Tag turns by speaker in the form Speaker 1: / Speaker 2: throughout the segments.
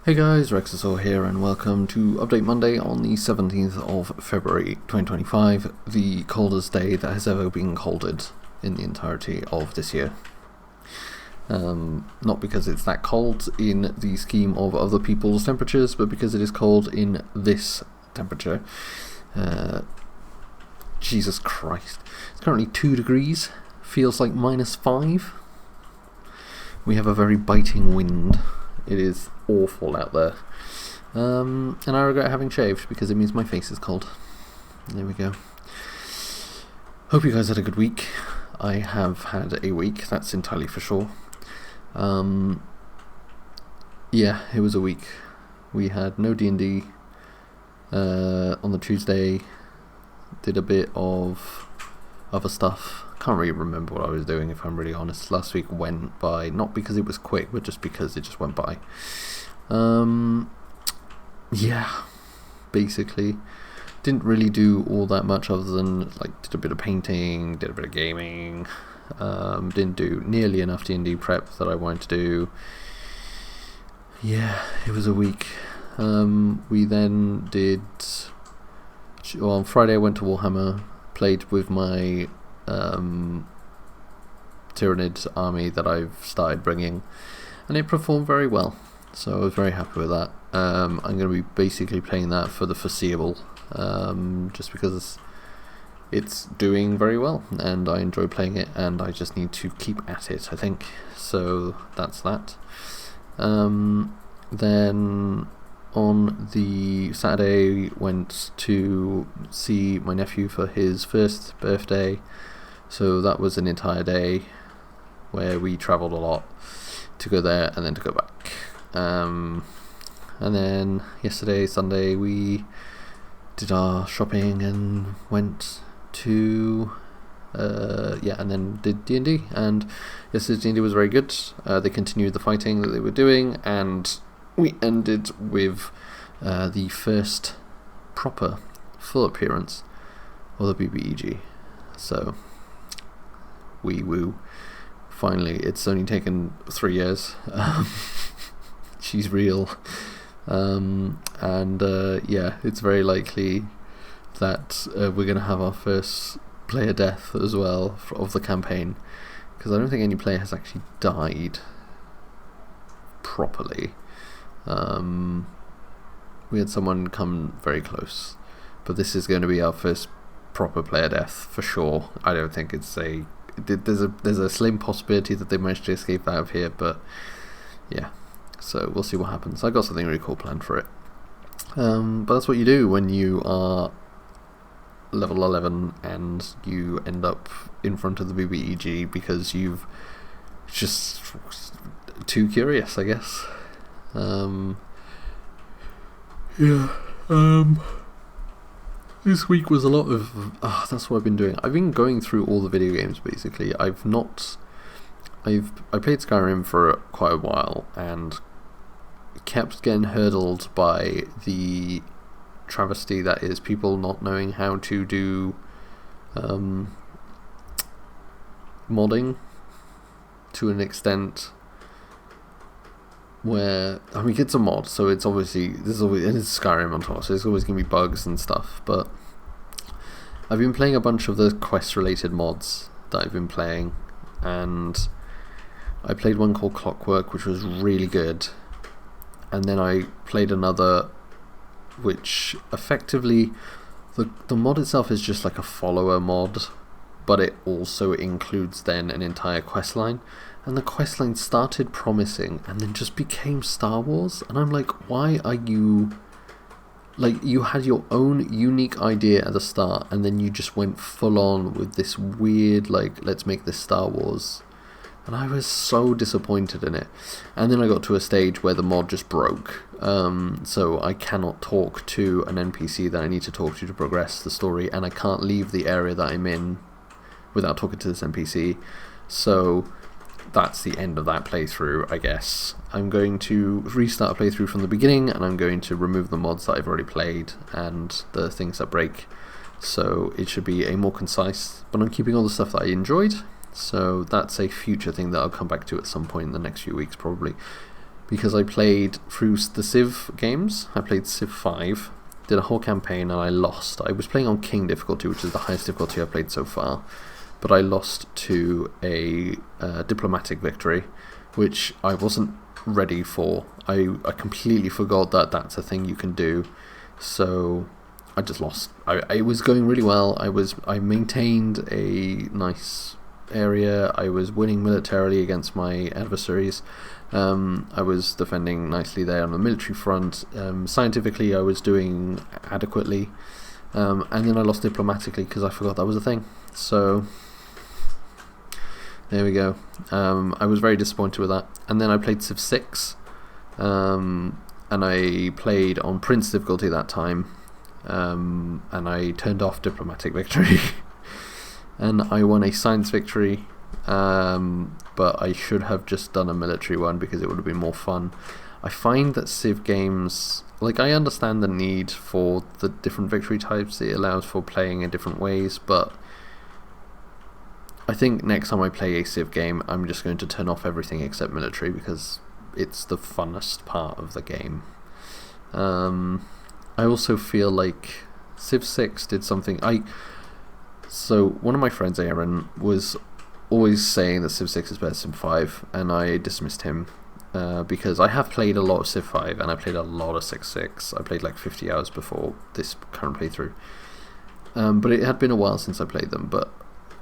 Speaker 1: Hey guys, Rexasol here and welcome to Update Monday on the 17th of February 2025, the coldest day that has ever been called in the entirety of this year. Not because it's that cold in the scheme of other people's temperatures, but because it is cold in this temperature. Jesus Christ. It's currently 2 degrees, feels like -5. We have a very biting wind. It is awful out there. And I regret having shaved because it means my face is cold. There we go. Hope you guys had a good week. I have had a week, that's entirely for sure. Yeah, it was a week. We had no D&D on the Tuesday. Did a bit of other stuff. Can't really remember what I was doing, if I'm really honest. Last week went by, not because it was quick, but just because it just went by. Yeah, basically didn't really do all that much other than did a bit of painting, did a bit of gaming. Didn't do nearly enough D&D prep that I wanted to do. Yeah, it was a week. We then did, well, on Friday I went to Warhammer, played with my Tyranid army that I've started bringing, and it performed very well, so I was very happy with that. I'm going to be basically playing that for the foreseeable, just because it's doing very well and I enjoy playing it, and I just need to keep at it, I think. So that's that. Then on the Saturday went to see my nephew for his first birthday, so that was an entire day where we travelled a lot to go there and then to go back. And then yesterday, Sunday, we did our shopping and went to and then did D&D, and yesterday's D&D was very good. They continued the fighting that they were doing, and we ended with the first proper full appearance of the BBEG. So wee woo. Finally, it's only taken 3 years. She's real. Yeah, it's very likely that we're going to have our first player death as well of the campaign, because I don't think any player has actually died properly. We had someone come very close, but this is going to be our first proper player death for sure. I don't think it's there's a slim possibility that they managed to escape out of here, but yeah, so we'll see what happens. I got something really cool planned for it. But that's what you do when you are level 11 and you end up in front of the BBEG because you've just too curious, I guess. This week was a lot of that's what I've been doing. I've been going through all the video games basically. I played Skyrim for quite a while and kept getting hurdled by the travesty that is people not knowing how to do modding to an extent where, I mean, it's a mod, so it's obviously, and it's Skyrim on top, so there's always going to be bugs and stuff, but I've been playing a bunch of the quest related mods that I've been playing, and I played one called Clockwork, which was really good, and then I played another which effectively, the mod itself is just like a follower mod, but it also includes then an entire quest line, and the quest line started promising and then just became Star Wars, and I'm like, why are you, you had your own unique idea at the start and then you just went full on with this weird let's make this Star Wars, and I was so disappointed in it. And then I got to a stage where the mod just broke, so I cannot talk to an NPC that I need to talk to progress the story, and I can't leave the area that I'm in without talking to this NPC, so that's the end of that playthrough, I guess. I'm going to restart a playthrough from the beginning, and I'm going to remove the mods that I've already played and the things that break, so it should be a more concise, but I'm keeping all the stuff that I enjoyed. So that's a future thing that I'll come back to at some point in the next few weeks probably. because I played through the Civ games. I played Civ 5, did a whole campaign, and I lost. I was playing on King difficulty, which is the highest difficulty I've played so far, but I lost to a diplomatic victory, which I wasn't ready for. I completely forgot that that's a thing you can do, so I just lost. I was going really well. I maintained a nice area. I was winning militarily against my adversaries. I was defending nicely there on the military front. Scientifically, I was doing adequately, and then I lost diplomatically because I forgot that was a thing. So there we go. I was very disappointed with that. And then I played Civ 6, and I played on Prince difficulty that time, and I turned off diplomatic victory. And I won a science victory, but I should have just done a military one because it would have been more fun. I find that Civ games, like, I understand the need for the different victory types. It allows for playing in different ways, but I think next time I play a Civ game, I'm just going to turn off everything except military because it's the funnest part of the game. I also feel like Civ 6 did something. So one of my friends, Aaron, was always saying that Civ 6 is better than Civ 5, and I dismissed him because I have played a lot of Civ 5 and I played a lot of 6.6. I played like 50 hours before this current playthrough, but it had been a while since I played them. But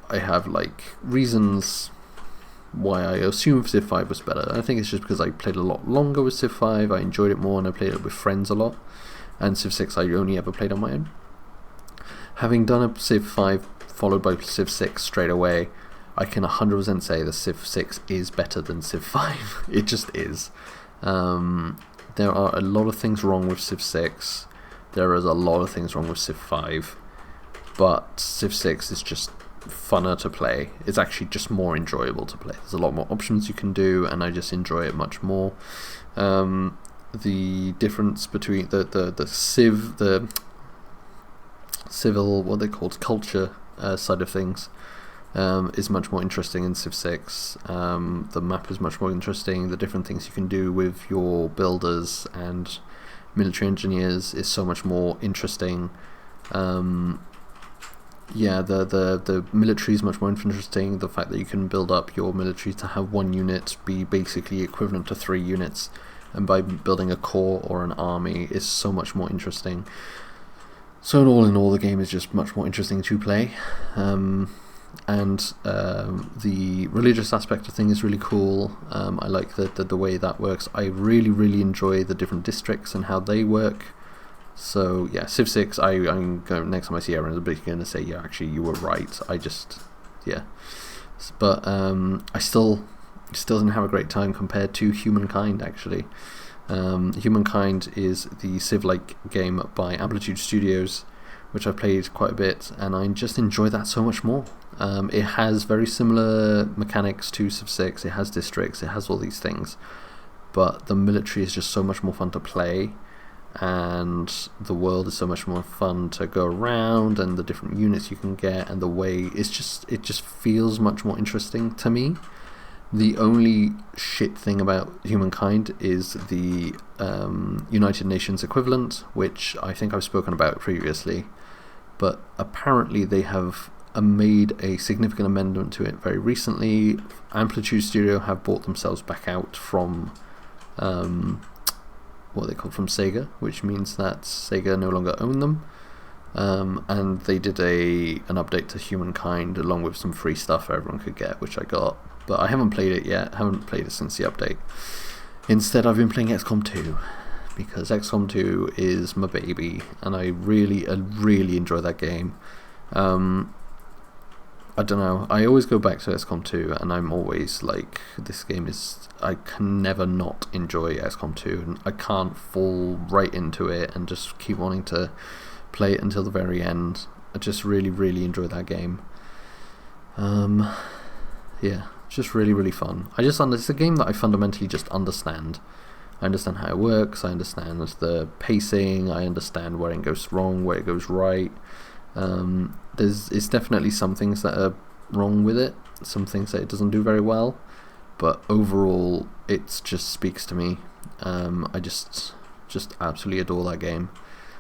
Speaker 1: I have like reasons why I assume Civ 5 was better. I think it's just because I played a lot longer with Civ 5. I enjoyed it more and I played it with friends a lot. And Civ 6 I only ever played on my own. Having done a Civ 5 followed by Civ 6 straight away, I can 100% say that Civ 6 is better than Civ 5. It just is. There are a lot of things wrong with Civ 6. There is a lot of things wrong with Civ 5. But Civ 6 is just funner to play. It's actually just more enjoyable to play. There's a lot more options you can do, and I just enjoy it much more. The difference between the civil, what they called culture side of things is much more interesting in Civ 6. The map is much more interesting. The different things you can do with your builders and military engineers is so much more interesting. The military is much more interesting. The fact that you can build up your military to have one unit be basically equivalent to 3 units, and by building a corps or an army is so much more interesting. So all in all, the game is just much more interesting to play. The religious aspect of things is really cool. I like the way that works. I really enjoy the different districts and how they work. So yeah, Civ 6, I'm going, next time I see Aaron, I'm going to say, yeah, actually you were right. But I still didn't have a great time compared to Humankind, actually. Humankind is the Civ-like game by Amplitude Studios, which I've played quite a bit, and I just enjoy that so much more. It has very similar mechanics to Civ 6, it has districts, it has all these things, but the military is just so much more fun to play, and the world is so much more fun to go around, and the different units you can get, and the way it just feels much more interesting to me. The only shit thing about Humankind is the United Nations equivalent, which I think I've spoken about previously, but apparently they have made a significant amendment to it very recently. Amplitude Studio have bought themselves back out from what they call from Sega, which means that Sega no longer own them, and they did an update to Humankind along with some free stuff everyone could get, which I got, but I haven't played it yet. Haven't played it since the update. Instead, I've been playing XCOM 2 because XCOM 2 is my baby, and I really enjoy that game. I don't know, I always go back to XCOM 2 and I'm always like, this game is, I can never not enjoy XCOM 2, and I can't fall right into it and just keep wanting to play it until the very end. I just really enjoy that game. Just really fun. It's a game that I fundamentally just understand. I understand how it works, I understand the pacing, I understand where it goes wrong, where it goes right. It's definitely some things that are wrong with it, some things that it doesn't do very well, but overall it just speaks to me. I just absolutely adore that game.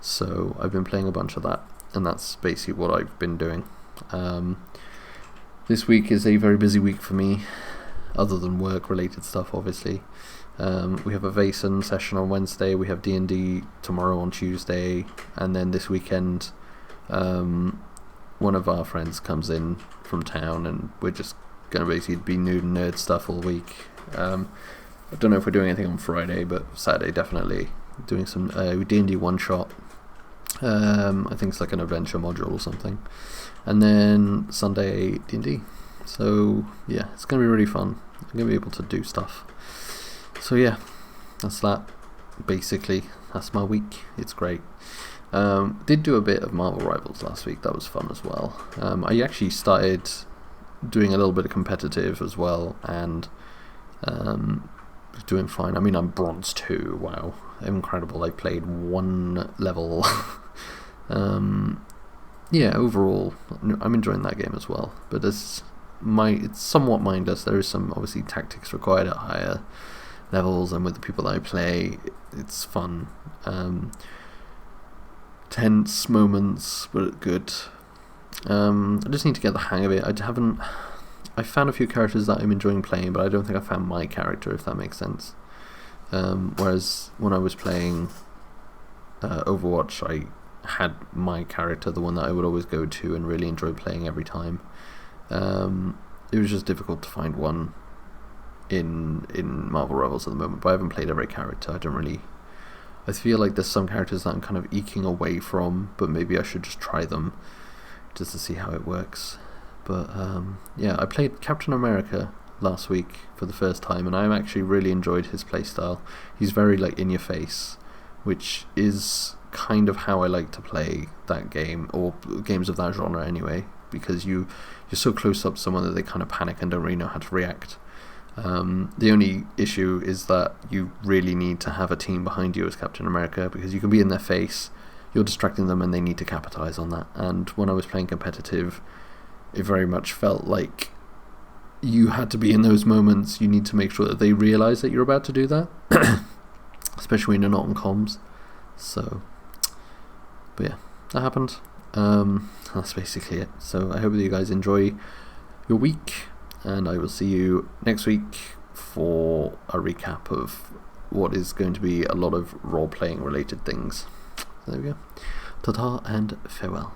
Speaker 1: So I've been playing a bunch of that, and that's basically what I've been doing. This week is a very busy week for me, other than work-related stuff, obviously. We have a Vaesen session on Wednesday, we have D&D tomorrow on Tuesday, and then this weekend one of our friends comes in from town, and we're just going to basically be nerd stuff all week. I don't know if we're doing anything on Friday, but Saturday definitely doing some D&D one-shot. I think it's like an adventure module or something, and then Sunday D&D. So yeah, it's going to be really fun. I'm going to be able to do stuff. So yeah, that's that. Basically, that's my week. It's great. Did do a bit of Marvel Rivals last week. That was fun as well. I actually started doing a little bit of competitive as well, and doing fine. I mean, I'm bronze 2. Wow, incredible. I played 1 level. Yeah, overall, I'm enjoying that game as well. But it's somewhat mindless. There is some obviously tactics required at higher levels, and with the people that I play, it's fun. Tense moments, but good. I just need to get the hang of it. I found a few characters that I'm enjoying playing, but I don't think I found my character, if that makes sense. Whereas when I was playing Overwatch, I had my character, the one that I would always go to and really enjoy playing every time. It was just difficult to find one in Marvel Rivals at the moment, but I haven't played every character. I feel like there's some characters that I'm kind of eking away from, but maybe I should just try them just to see how it works. But yeah, I played Captain America last week for the first time, and I actually really enjoyed his playstyle. He's very like in your face, which is kind of how I like to play that game, or games of that genre anyway, because you're so close up to someone that they kind of panic and don't really know how to react. The only issue is that you really need to have a team behind you as Captain America, because you can be in their face, you're distracting them, and they need to capitalize on that. And when I was playing competitive, it very much felt like you had to be in those moments. You need to make sure that they realize that you're about to do that, especially when you're not on comms. So, but yeah, that happened. That's basically it. So I hope that you guys enjoy your week, and I will see you next week for a recap of what is going to be a lot of role-playing related things. There we go. Ta-ta and farewell.